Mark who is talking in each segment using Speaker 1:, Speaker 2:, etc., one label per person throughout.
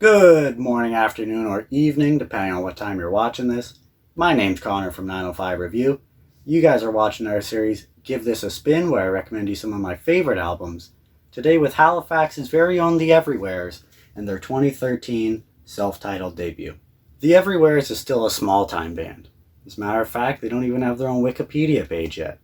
Speaker 1: Good morning, afternoon, or evening, depending on what time you're watching this. My name's Connor from 905 Review. You guys are watching our series, Give This a Spin, where I recommend you some of my favorite albums. Today with Halifax's very own The Everywheres and their 2013 self-titled debut. The Everywheres is still a small-time band. As a matter of fact, they don't even have their own Wikipedia page yet.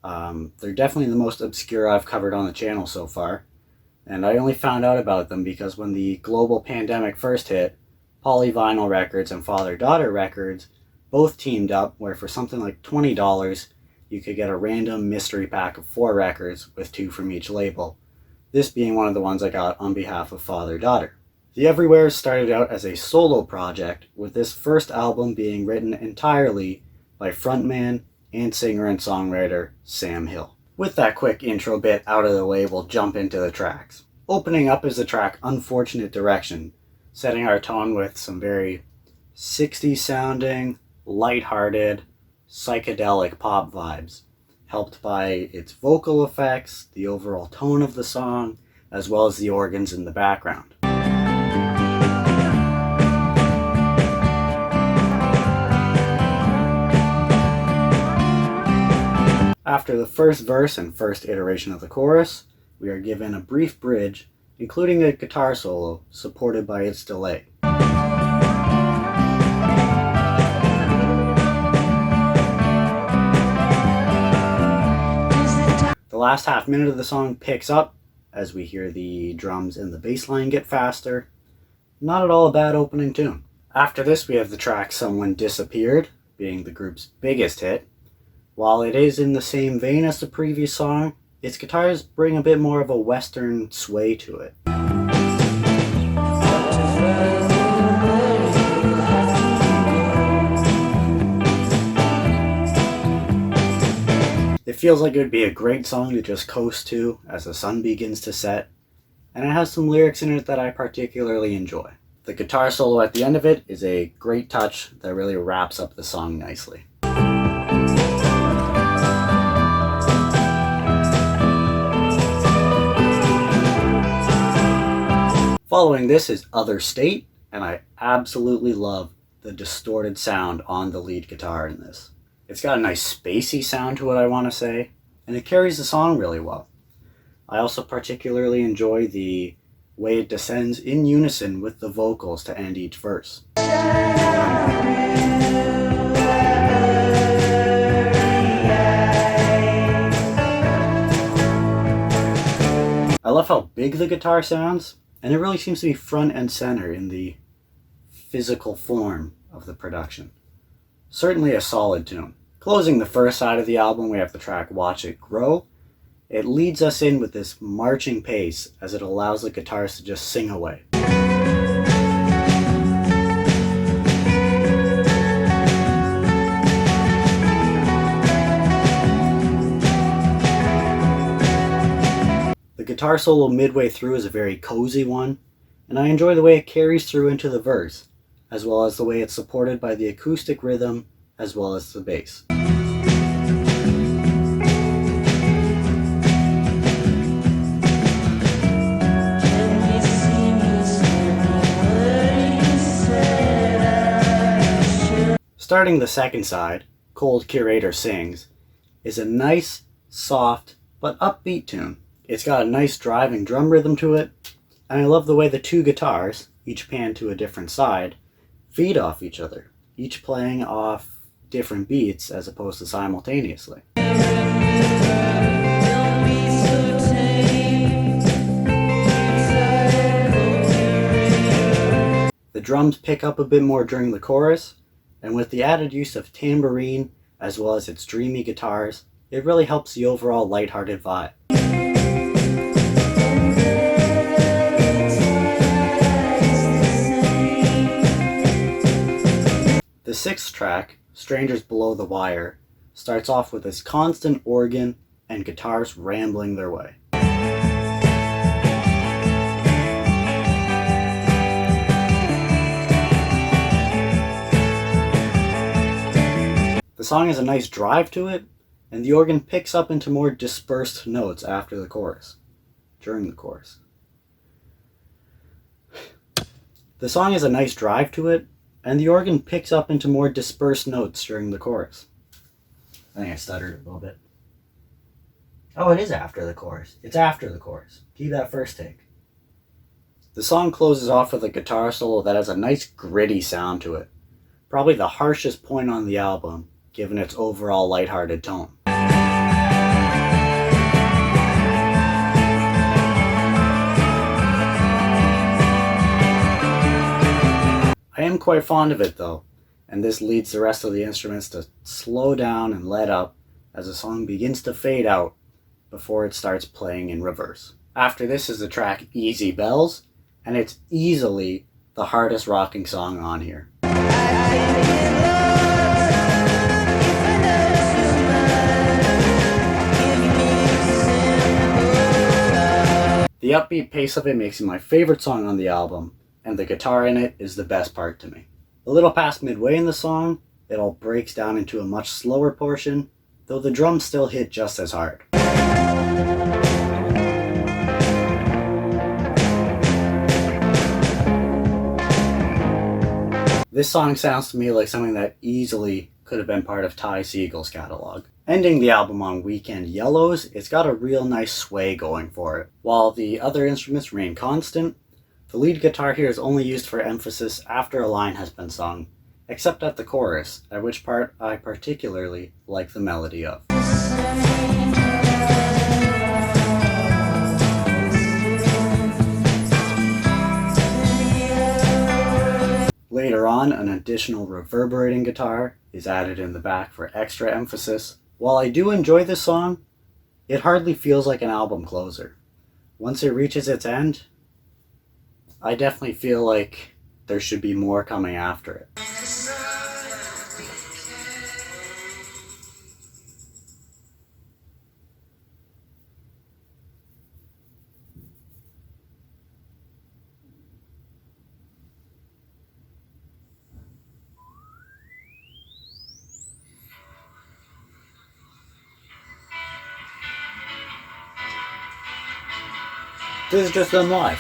Speaker 1: They're definitely the most obscure I've covered on the channel so far. And I only found out about them because when the global pandemic first hit, Polyvinyl Records and Father-Daughter Records both teamed up where for something like $20 you could get a random mystery pack of 4 records with 2 from each label, this being one of the ones I got on behalf of Father-Daughter. The Everywheres started out as a solo project, with this first album being written entirely by frontman and singer and songwriter Sam Hill. With that quick intro bit out of the way, we'll jump into the tracks. Opening up is the track Unfortunate Direction, setting our tone with some very 60s sounding, lighthearted, psychedelic pop vibes, helped by its vocal effects, the overall tone of the song, as well as the organs in the background. After the first verse and first iteration of the chorus, we are given a brief bridge, including a guitar solo, supported by its delay. The last half minute of the song picks up as we hear the drums and the bass line get faster. Not at all a bad opening tune. After this, we have the track Someone Disappeared, being the group's biggest hit. While it is in the same vein as the previous song, its guitars bring a bit more of a western sway to it. It feels like it would be a great song to just coast to as the sun begins to set, and it has some lyrics in it that I particularly enjoy. The guitar solo at the end of it is a great touch that really wraps up the song nicely. Following this is Other State, and I absolutely love the distorted sound on the lead guitar in this. It's got a nice spacey sound to it, I want to say, and it carries the song really well. I also particularly enjoy the way it descends in unison with the vocals to end each verse. I love how big the guitar sounds, and it really seems to be front and center in the physical form of the production. Certainly a solid tune. Closing the first side of the album, we have the track Watch It Grow. It leads us in with this marching pace as it allows the guitars to just sing away. The guitar solo midway through is a very cozy one, and I enjoy the way it carries through into the verse, as well as the way it's supported by the acoustic rhythm, as well as the bass. Starting the second side, Cold Curator Sings, is a nice, soft, but upbeat tune. It's got a nice driving drum rhythm to it, and I love the way the 2 guitars, each panned to a different side, feed off each other, each playing off different beats as opposed to simultaneously. The drums pick up a bit more during the chorus, and with the added use of tambourine as well as its dreamy guitars, it really helps the overall lighthearted vibe. The 6th track, Strangers Below the Wire, starts off with this constant organ and guitars rambling their way. The song has a nice drive to it, and the organ picks up into more dispersed notes after the chorus, during the chorus. The song has a nice drive to it, and the organ picks up into more dispersed notes during the chorus. I think I stuttered a little bit. Oh, it is after the chorus. It's after the chorus. Keep that first take. The song closes off with a guitar solo that has a nice gritty sound to it. Probably the harshest point on the album, given its overall lighthearted tone. I am quite fond of it though, and this leads the rest of the instruments to slow down and let up as the song begins to fade out before it starts playing in reverse. After this is the track Easy Bells, and it's easily the hardest rocking song on here. The upbeat pace of it makes it my favorite song on the album, and the guitar in it is the best part to me. A little past midway in the song, it all breaks down into a much slower portion, though the drums still hit just as hard. This song sounds to me like something that easily could have been part of Ty Segall's catalog. Ending the album on Weekend Yellows, it's got a real nice sway going for it. While the other instruments remain constant, the lead guitar here is only used for emphasis after a line has been sung, except at the chorus, at which part I particularly like the melody of. Later on, an additional reverberating guitar is added in the back for extra emphasis. While I do enjoy this song, it hardly feels like an album closer. Once it reaches its end, I definitely feel like there should be more coming after it. This is just them live.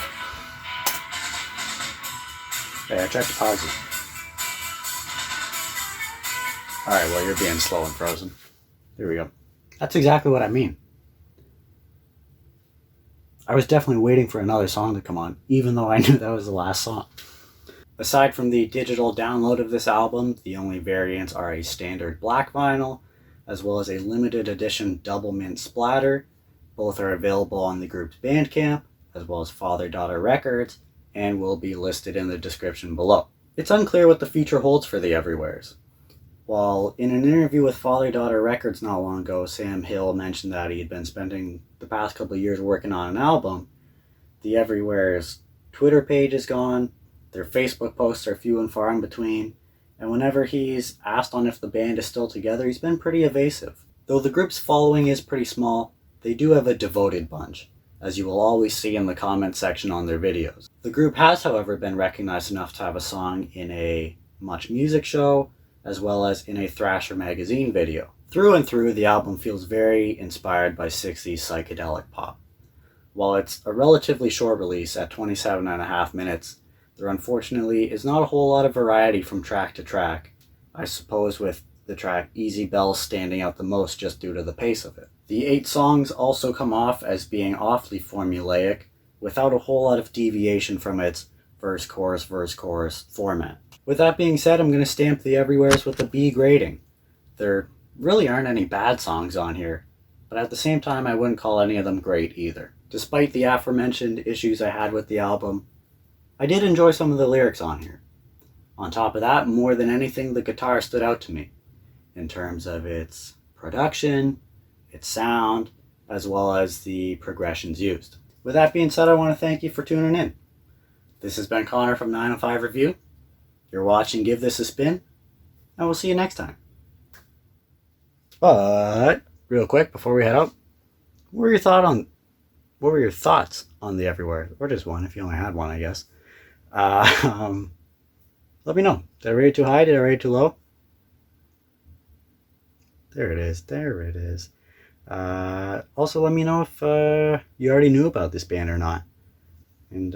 Speaker 1: Hey, I tried to pause it. Alright, well, you're being slow and frozen. Here we go. That's exactly what I mean. I was definitely waiting for another song to come on, even though I knew that was the last song. Aside from the digital download of this album, the only variants are a standard black vinyl, as well as a limited edition double mint splatter. Both are available on the group's Bandcamp, as well as Father-Daughter Records, and will be listed in the description below. It's unclear what the future holds for the Everywheres. While in an interview with Father-Daughter Records not long ago, Sam Hill mentioned that he had been spending the past couple of years working on an album, the Everywheres' Twitter page is gone, their Facebook posts are few and far in between, and whenever he's asked on if the band is still together, he's been pretty evasive. Though the group's following is pretty small, they do have a devoted bunch, as you will always see in the comment section on their videos. The group has, however, been recognized enough to have a song in a Much Music show, as well as in a Thrasher magazine video. Through and through, the album feels very inspired by 60s psychedelic pop. While it's a relatively short release at 27.5 minutes, there unfortunately is not a whole lot of variety from track to track, I suppose with the track Easy Bells standing out the most just due to the pace of it. The 8 songs also come off as being awfully formulaic, without a whole lot of deviation from its verse, chorus format. With that being said, I'm going to stamp the Everywheres with a B grading. There really aren't any bad songs on here, but at the same time I wouldn't call any of them great either. Despite the aforementioned issues I had with the album, I did enjoy some of the lyrics on here. On top of that, more than anything, the guitar stood out to me in terms of its production, its sound, as well as the progressions used. With that being said, I want to thank you for tuning in. This has been Connor from 905 Review. You're watching Give This a Spin, and we'll see you next time. But, real quick, before we head out, what were your thoughts on the Everywhere? Or just one, if you only had one, I guess. Let me know. Did I rate it too high? Did I rate it too low? There it is. Also, let me know if you already knew about this band or not. And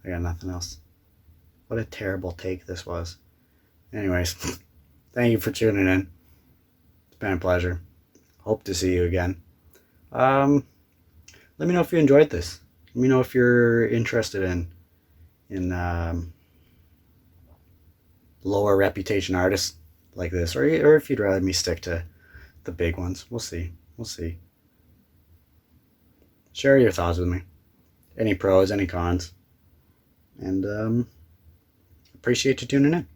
Speaker 1: I got nothing else. What a terrible take this was. Anyways, thank you for tuning in. It's been a pleasure. Hope to see you again. Let me know if you enjoyed this. Let me know if you're interested in lower reputation artists like this, or if you'd rather me stick to the big ones. We'll see. We'll see. Share your thoughts with me. Any pros, any cons. And appreciate you tuning in.